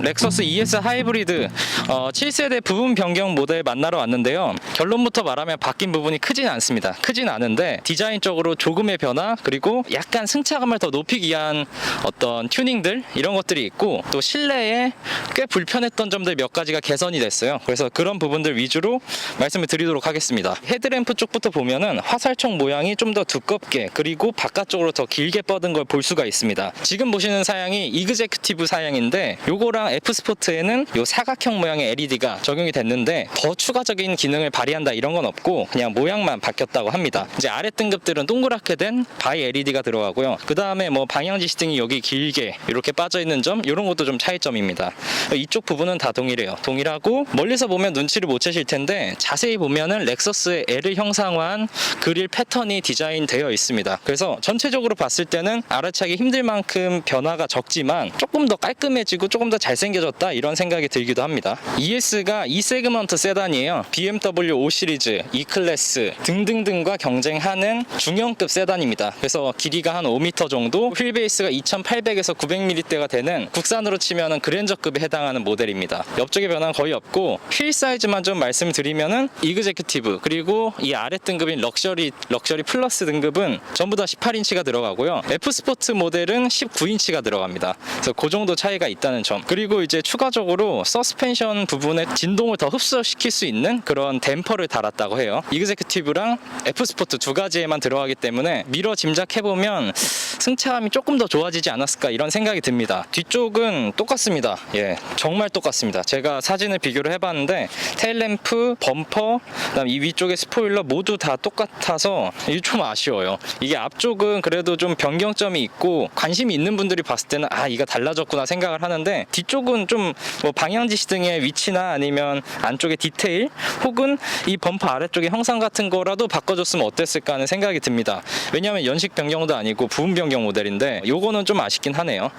렉서스 ES 하이브리드 7세대 부분 변경 모델 만나러 왔는데요. 결론부터 말하면 바뀐 부분이 크진 않습니다. 크진 않은데 디자인적으로 조금의 변화, 그리고 약간 승차감을 더 높이기 위한 어떤 튜닝들, 이런 것들이 있고, 또 실내에 꽤 불편했던 점들 몇 가지가 개선이 됐어요. 그래서 그런 부분들 위주로 말씀을 드리도록 하겠습니다. 헤드램프 쪽부터 보면은 화살촉 모양이 좀 더 두껍게, 그리고 바깥쪽으로 더 길게 뻗은 걸 볼 수가 있습니다. 지금 보시는 사양이 이그제큐티브 사양인데, 요거랑 F스포트에는 요 사각형 모양의 LED가 적용이 됐는데 더 추가적인 기능을 발휘한다 이런 건 없고 그냥 모양만 바뀌었다고 합니다. 이제 아래 등급들은 동그랗게 된 바이 LED가 들어가고요. 그 다음에 뭐 방향지시등이 여기 길게 이렇게 빠져 있는 점, 이런 것도 좀 차이점입니다. 이쪽 부분은 다 동일해요. 동일하고 멀리서 보면 눈치를 못 채실 텐데 자세히 보면은 렉서스의 L을 형상화한 그릴 패턴이 디자인되어 있습니다. 그래서 전체적으로 봤을 때는 알아차기 힘들 만큼 변화가 적지만 조금 더 깔끔해지고 조금 더 잘생겨졌다, 이런 생각이 들기도 합니다. ES가 E세그먼트 세단이에요. BMW 5 시리즈, E클래스 등등등과 경쟁하는 중형급 세단입니다. 그래서 길이가 한 5m 정도, 휠베이스가 2800에서 900mm대가 되는 국산으로 치면은 그랜저급에 해당하는 모델입니다. 옆쪽에 변화는 거의 없고, 휠 사이즈만 좀 말씀을 드리면은 이그제큐티브, 그리고 이 아래 등급인 럭셔리 플러스 등급은 전부 다 18인치가 들어가고요. F스포트 모델은 19인치가 들어갑니다. 그래서 그 정도 차이가 있다는 점. 그리고 이제 추가적으로 서스펜션 부분에 진동을 더 흡수시킬 수 있는 그런 댐퍼를 달았다고 해요. 이그제큐티브랑 F스포트 두 가지에만 들어가기 때문에 미러 짐작해보면 승차감이 조금 더 좋아지지 않았을까, 이런 생각이 듭니다. 뒤쪽은 똑같습니다. 예, 정말 똑같습니다. 제가 사진을 비교를 해봤는데 테일램프, 범퍼, 그다음 이 위쪽의 스포일러 모두 다 똑같아서 이게 좀 아쉬워요. 이게 앞쪽은 그래도 좀 변경점이 있고 관심이 있는 분들이 봤을 때는 이가 달라졌구나 생각을 하는데, 뒤쪽은 좀 뭐 방향지시등의 위치나 아니면 안쪽의 디테일, 혹은 이 범퍼 아래쪽의 형상 같은 거라도 바꿔줬으면 어땠을까 하는 생각이 듭니다. 왜냐하면 연식 변경도 아니고 부분 변경 모델인데 요거는 좀 아쉽긴 하네요.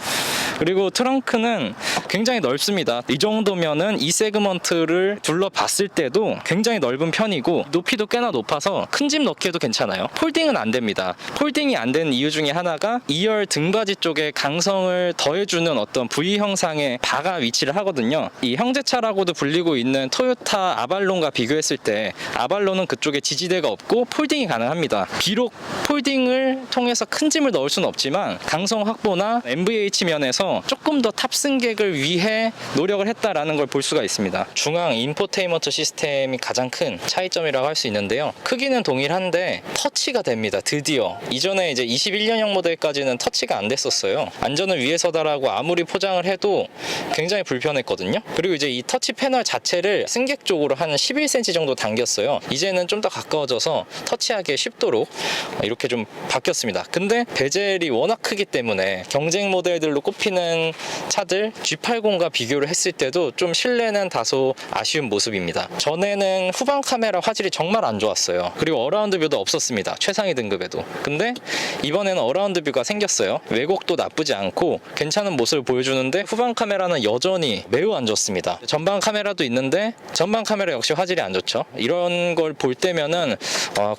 그리고 트렁크는 굉장히 넓습니다. 이 정도면은 이 세그먼트를 둘러봤을 때도 굉장히 넓은 편이고 높이도 꽤나 높아서 큰 짐 넣기에도 괜찮아요. 폴딩은 안 됩니다. 폴딩이 안 되는 이유 중에 하나가 2열 등받이 쪽에 강성을 더해주는 어떤 V 형상의 바가 위치를 하거든요. 이 형제차라고도 불리고 있는 토요타 아발론과 비교했을 때 아발론은 그쪽에 지지대가 없고 폴딩이 가능합니다. 비록 폴딩을 통해서 큰 짐을 넣을 수는 없지만 강성 확보나 MVH 면에서 조금 더 탑승객을 위해 노력을 했다라는 걸 볼 수가 있습니다. 중앙 인포테인먼트 시스템이 가장 큰 차이점이라고 할 수 있는데요. 크기는 동일한데 터치가 됩니다. 드디어. 이전에 이제 21년형 모델까지는 터치가 안 됐었어요. 안전을 위해서다라고 아무리 포장을 해도 굉장히 불편했거든요. 그리고 이제 이 터치 패널 자체를 승객 쪽으로 한 11cm 정도 당겼어요. 이제는 좀 더 가까워져서 터치하기 쉽도록 이렇게 좀 바뀌었습니다. 근데 베젤이 워낙 크기 때문에 경쟁 모델들로 꼽히는 차들 G80과 비교를 했을 때도 좀 실내는 다소 아쉬운 모습입니다. 전에는 후방 카메라 화질이 정말 안 좋았어요. 그리고 어라운드 뷰도 없었습니다. 최상위 등급에도. 근데 이번에는 어라운드 뷰가 생겼어요. 왜곡도 나쁘지 않고 괜찮은 모습을 보여주는데 후방 카메라는 여전히 매우 안 좋습니다. 전방 카메라도 있는데 전방 카메라 역시 화질이 안 좋죠. 이런 걸 볼 때면은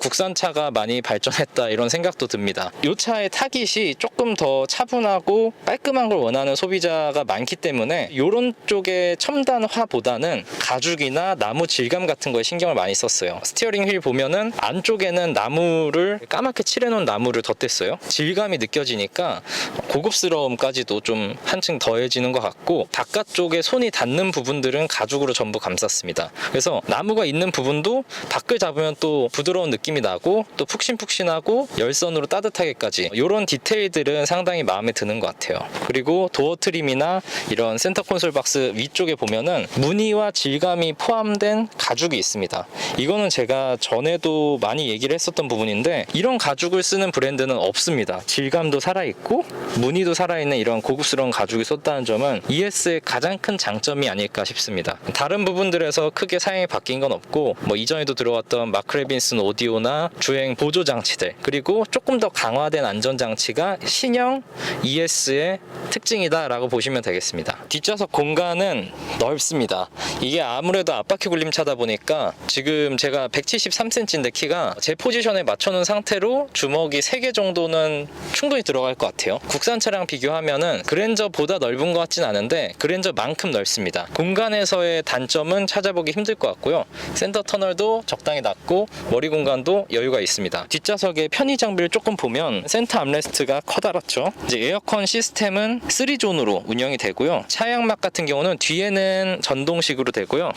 국산차가 많이 발전했다, 이런 생각도 듭니다. 이 차의 타깃이 조금 더 차분하고 깔끔한 걸 원하는 소비자가 많기 때문에 이런 쪽의 첨단화보다는 가죽이나 나무 질감 같은 거에 신경을 많이 썼어요. 스티어링 휠 보면은 안쪽에는 나무를 까맣게 칠해놓은 나무를 덧댔어요. 질감이 느껴지니까 고급스러움까지도 좀 한층 더해지는 것 같고, 바깥쪽에 손이 닿는 부분들은 가죽으로 전부 감쌌습니다. 그래서 나무가 있는 부분도 밖을 잡으면 또 부드러운 느낌이 나고 또 푹신푹신하고 열선으로 따뜻하게까지, 이런 디테일들은 상당히 마음에 드는 것 같아요. 그리고 도어 트림이나 이런 센터 콘솔 박스 위쪽에 보면은 무늬와 질감이 포함된 가죽이 있습니다. 이거는 제가 전에도 많이 얘기를 했었던 부분인데 이런 가죽을 쓰는 브랜드는 없습니다. 질감도 살아있고 무늬도 살아있는 이런 고급스러운 가죽이 썼다는 점은 ES의 가장 큰 장점이 아닐까 싶습니다. 다른 부분들에서 크게 사양이 바뀌었 바뀐 건 없고 뭐 이전에도 들어왔던 마크 레빈슨 오디오나 주행 보조 장치들, 그리고 조금 더 강화된 안전 장치가 신형 ES의 특징이다라고 보시면 되겠습니다. 뒷좌석 공간은 넓습니다. 이게 아무래도 앞바퀴 굴림차다 보니까 지금 제가 173cm인데 키가 제 포지션에 맞춰놓은 상태로 주먹이 3개 정도는 충분히 들어갈 것 같아요. 국산차랑 비교하면은 그랜저보다 넓은 것 같진 않은데 그랜저만큼 넓습니다. 공간에서의 단점은 찾아보기 힘들 것 같고요. 센터 터널도 적당히 낮고 머리 공간도 여유가 있습니다. 뒷좌석의 편의 장비를 조금 보면 센터 암레스트가 커다랗죠. 이제 에어컨 시스템은 3존으로 운영이 되고요. 차양막 같은 경우는 뒤에는 전동식으로 되고요.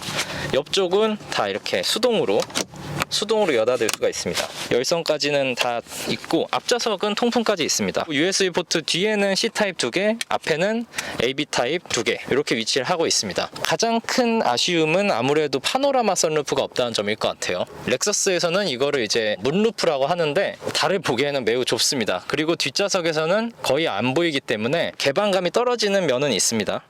옆쪽은 다 이렇게 수동으로 여닫을 수가 있습니다. 열선까지는 다 있고 앞좌석은 통풍까지 있습니다. USB 포트 뒤에는 C타입 2개, 앞에는 AB 타입 2개 이렇게 위치를 하고 있습니다. 가장 큰 아쉬움은 아무래도 파노라마 선루프가 없다는 점일 것 같아요. 렉서스에서는 이거를 이제 문루프라고 하는데 달을 보기에는 매우 좁습니다. 그리고 뒷좌석에서는 거의 안 보이기 때문에 개방감이 떨어지는 면은 있습니다.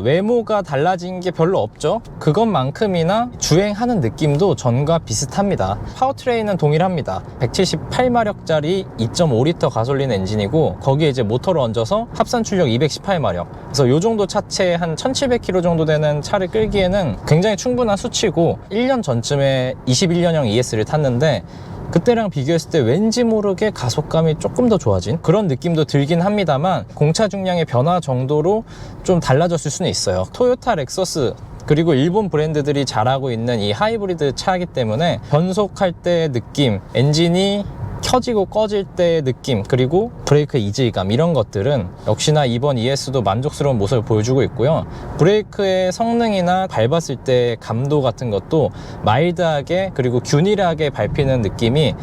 외모가 달라진 게 별로 없죠. 그것만큼이나 주행하는 느낌도 전과 비슷합니다. 파워트레인은 동일합니다. 178마력짜리 2.5리터 가솔린 엔진이고 거기에 이제 모터를 얹어서 합산 출력 218마력. 그래서 요 정도 차체에 한 1700km 정도 되는 차를 끌기에는 굉장히 충분한 수치고 1년 전쯤에 21년형 ES를 탔는데 그때랑 비교했을 때 왠지 모르게 가속감이 조금 더 좋아진 그런 느낌도 들긴 합니다만 공차 중량의 변화 정도로 좀 달라졌을 수는 있어요. 토요타, 렉서스 그리고 일본 브랜드들이 잘하고 있는 이 하이브리드 차이기 때문에 변속할 때의 느낌, 엔진이 켜지고 꺼질 때의 느낌, 그리고 브레이크의 이질감, 이런 것들은 역시나 이번 ES도 만족스러운 모습을 보여주고 있고요. 브레이크의 성능이나 밟았을 때의 감도 같은 것도 마일드하게 그리고 균일하게 밟히는 느낌이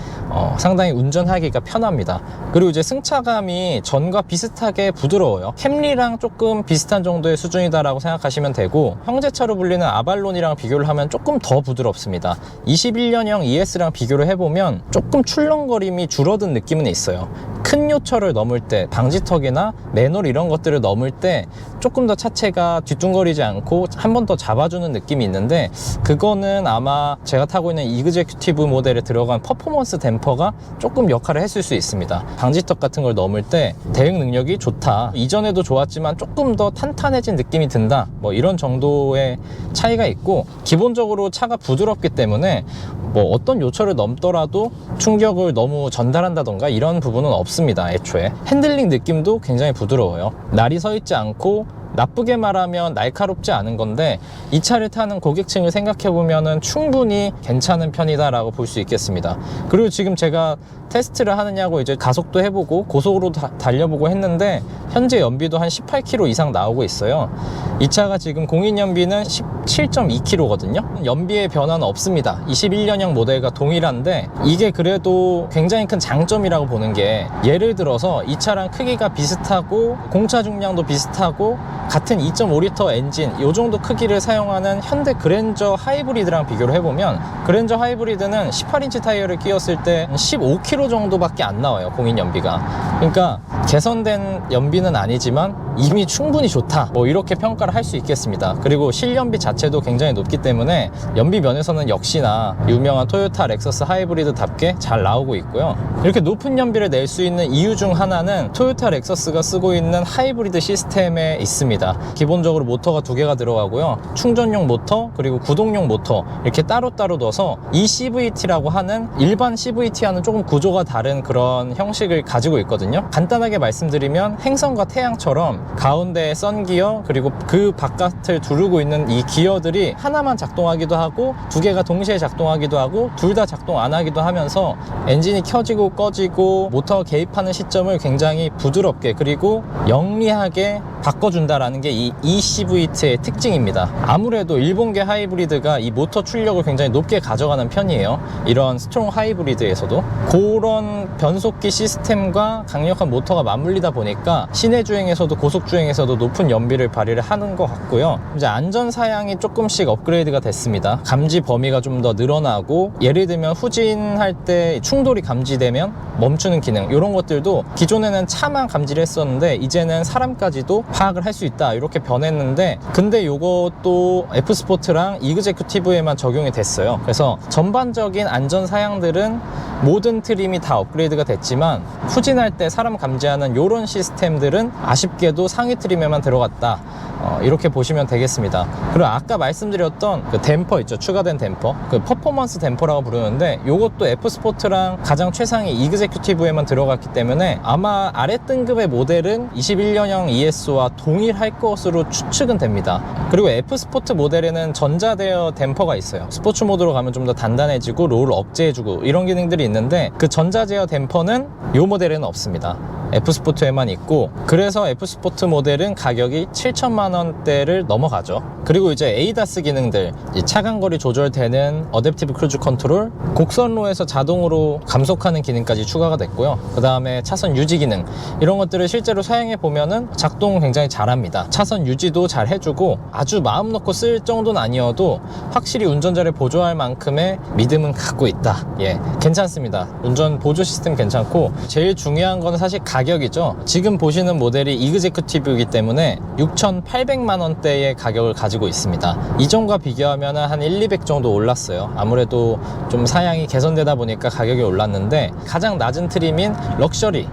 상당히 운전하기가 편합니다. 그리고 이제 승차감이 전과 비슷하게 부드러워요. 캠리랑 조금 비슷한 정도의 수준이다라고 생각하시면 되고, 형제차로 불리는 아발론이랑 비교를 하면 조금 더 부드럽습니다. 21년형 ES랑 비교를 해보면 조금 출렁거림이 줄어든 느낌은 있어요. 큰 요철을 넘을 때, 방지턱이나 맨홀 이런 것들을 넘을 때 조금 더 차체가 뒤뚱거리지 않고 한 번 더 잡아주는 느낌이 있는데, 그거는 아마 제가 타고 있는 이그제큐티브 모델에 들어간 퍼포먼스 댐퍼가 조금 역할을 했을 수 있습니다. 방지턱 같은 걸 넘을 때 대응 능력이 좋다, 이전에도 좋았지만 조금 더 탄탄해진 느낌이 든다, 뭐 이런 정도의 차이가 있고, 기본적으로 차가 부드럽기 때문에 뭐 어떤 요철을 넘더라도 충격을 너무 전달한다던가 이런 부분은 없습니다. 애초에 핸들링 느낌도 굉장히 부드러워요. 날이 서 있지 않고, 나쁘게 말하면 날카롭지 않은 건데, 이 차를 타는 고객층을 생각해보면 충분히 괜찮은 편이다 라고 볼 수 있겠습니다. 그리고 지금 제가 테스트를 하느냐고 이제 가속도 해보고 고속으로 달려보고 했는데 현재 연비도 한 18km 이상 나오고 있어요. 이 차가 지금 공인 연비는 17.2km거든요 연비의 변화는 없습니다. 21년형 모델과 동일한데, 이게 그래도 굉장히 큰 장점이라고 보는 게, 예를 들어서 이 차랑 크기가 비슷하고 공차 중량도 비슷하고 같은 2.5리터 엔진, 이 정도 크기를 사용하는 현대 그랜저 하이브리드랑 비교를 해보면, 그랜저 하이브리드는 18인치 타이어를 끼웠을 때 15km 정도밖에 안 나와요, 공인 연비가. 그러니까 개선된 연비는 아니지만 이미 충분히 좋다, 뭐 이렇게 평가를 할 수 있겠습니다. 그리고 실연비 자체도 굉장히 높기 때문에 연비 면에서는 역시나 유명한 토요타 렉서스 하이브리드답게 잘 나오고 있고요. 이렇게 높은 연비를 낼 수 있는 이유 중 하나는 토요타 렉서스가 쓰고 있는 하이브리드 시스템에 있습니다. 기본적으로 모터가 2개가 들어가고요, 충전용 모터 그리고 구동용 모터 이렇게 따로따로 넣어서 eCVT라고 하는 일반 CVT와는 조금 구조가 다른 그런 형식을 가지고 있거든요. 간단하게 말씀드리면 행성과 태양처럼 가운데에 썬기어 그리고 그 바깥을 두르고 있는 이 기어들이 하나만 작동하기도 하고 2개가 동시에 작동하기도 하고 둘 다 작동 안 하기도 하면서 엔진이 켜지고 꺼지고 모터가 개입하는 시점을 굉장히 부드럽게 그리고 영리하게 바꿔준다라는 게 이 eCVT의 특징입니다. 아무래도 일본계 하이브리드가 이 모터 출력을 굉장히 높게 가져가는 편이에요. 이런 스트롱 하이브리드에서도 그런 변속기 시스템과 강력한 모터가 맞물리다 보니까 시내 주행에서도 고속 주행에서도 높은 연비를 발휘를 하는 것 같고요. 이제 안전 사양이 조금씩 업그레이드가 됐습니다. 감지 범위가 좀 더 늘어나고, 예를 들면 후진할 때 충돌이 감지되면 멈추는 기능, 이런 것들도 기존에는 차만 감지를 했었는데 이제는 사람까지도 파악을 할 수 있다 이렇게 변했는데, 근데 요것도 F스포트랑 이그제큐티브에만 적용이 됐어요. 그래서 전반적인 안전 사양들은 모든 트림이 다 업그레이드가 됐지만 후진할 때 사람 감지하는 요런 시스템들은 아쉽게도 상위 트림에만 들어갔다, 이렇게 보시면 되겠습니다. 그리고 아까 말씀드렸던 그 댐퍼 있죠, 추가된 댐퍼, 그 퍼포먼스 댐퍼라고 부르는데 요것도 F스포트랑 가장 최상위 이그제큐티브에만 들어갔기 때문에 아마 아래 등급의 모델은 21년형 ES와 동일할 것으로 추측은 됩니다. 그리고 F스포트 모델에는 전자대여 댐퍼가 있어요. 스포츠 모드로 가면 좀 더 단단해지고 롤을 억제해주고 이런 기능들이 있는데, 그 전자제어 댐퍼는 이 모델에는 없습니다. F스포트에만 있고, 그래서 F스포트 모델은 가격이 7천만 원대를 넘어가죠. 그리고 이제 ADAS 기능들, 이 차간거리 조절되는 어댑티브 크루즈 컨트롤, 곡선로에서 자동으로 감속하는 기능까지 추가가 됐고요. 그 다음에 차선 유지 기능, 이런 것들을 실제로 사용해 보면은 작동 굉장히 잘합니다. 차선 유지도 잘 해주고, 아주 마음 놓고 쓸 정도는 아니어도 확실히 운전자를 보조할 만큼의 믿음은 갖고 있다. 예, 괜찮습니다. 운전 보조 시스템 괜찮고, 제일 중요한 건 사실 가격이죠. 지금 보시는 모델이 이그제큐티브이기 때문에 6,800만 원대의 가격을 가지고 있습니다. 이전과 비교하면 한 1,200 정도 올랐어요. 아무래도 좀 사양이 개선되다 보니까 가격이 올랐는데, 가장 낮은 트림인 럭셔리,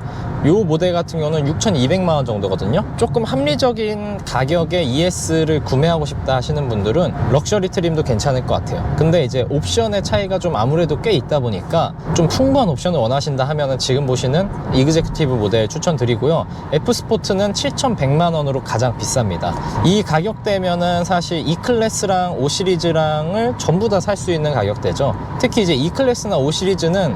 요 모델 같은 경우는 6,200만 원 정도거든요. 조금 합리적인 가격에 ES를 구매하고 싶다 하시는 분들은 럭셔리 트림도 괜찮을 것 같아요. 근데 이제 옵션의 차이가 좀 아무래도 꽤 있다 보니까 좀 풍부한 옵션을 원하신다 하면은 지금 보시는 이그제큐티브 모델 추천드리고요. F스포트는 7,100만 원으로 가장 비쌉니다. 이 가격대면은 사실 E클래스랑 5시리즈랑을 전부 다 살 수 있는 가격대죠. 특히 이제 E클래스나 5시리즈는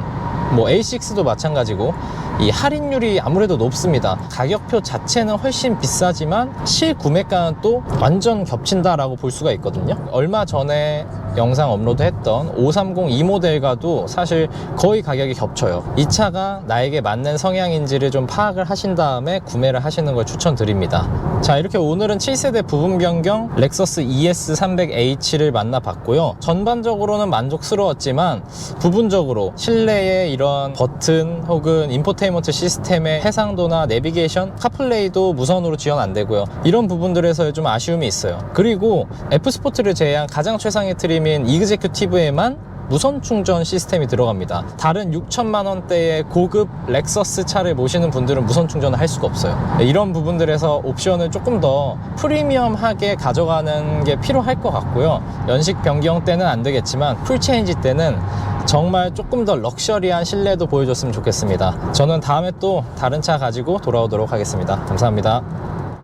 뭐 A6도 마찬가지고 이 할인율이 아무래도 높습니다. 가격표 자체는 훨씬 비싸지만 실구매가는 또 완전 겹친다라고 볼 수가 있거든요. 얼마 전에 영상 업로드했던 530 이 모델과도 사실 거의 가격이 겹쳐요. 이 차가 나에게 맞는 성향인지를 좀 파악을 하신 다음에 구매를 하시는 걸 추천드립니다. 자, 이렇게 오늘은 7세대 부분 변경 렉서스 ES300H를 만나봤고요. 전반적으로는 만족스러웠지만 부분적으로 실내의 이런 버튼 혹은 인포테인먼트 시스템의 해상도나 내비게이션, 카플레이도 무선으로 지원 안 되고요. 이런 부분들에서 좀 아쉬움이 있어요. 그리고 F스포트를 제외한 가장 최상의 트림인 이그제큐티브에만 무선 충전 시스템이 들어갑니다. 다른 6천만 원대의 고급 렉서스 차를 모시는 분들은 무선 충전을 할 수가 없어요. 이런 부분들에서 옵션을 조금 더 프리미엄하게 가져가는 게 필요할 것 같고요. 연식 변경 때는 안 되겠지만 풀체인지 때는 정말 조금 더 럭셔리한 실내도 보여줬으면 좋겠습니다. 저는 다음에 또 다른 차 가지고 돌아오도록 하겠습니다. 감사합니다.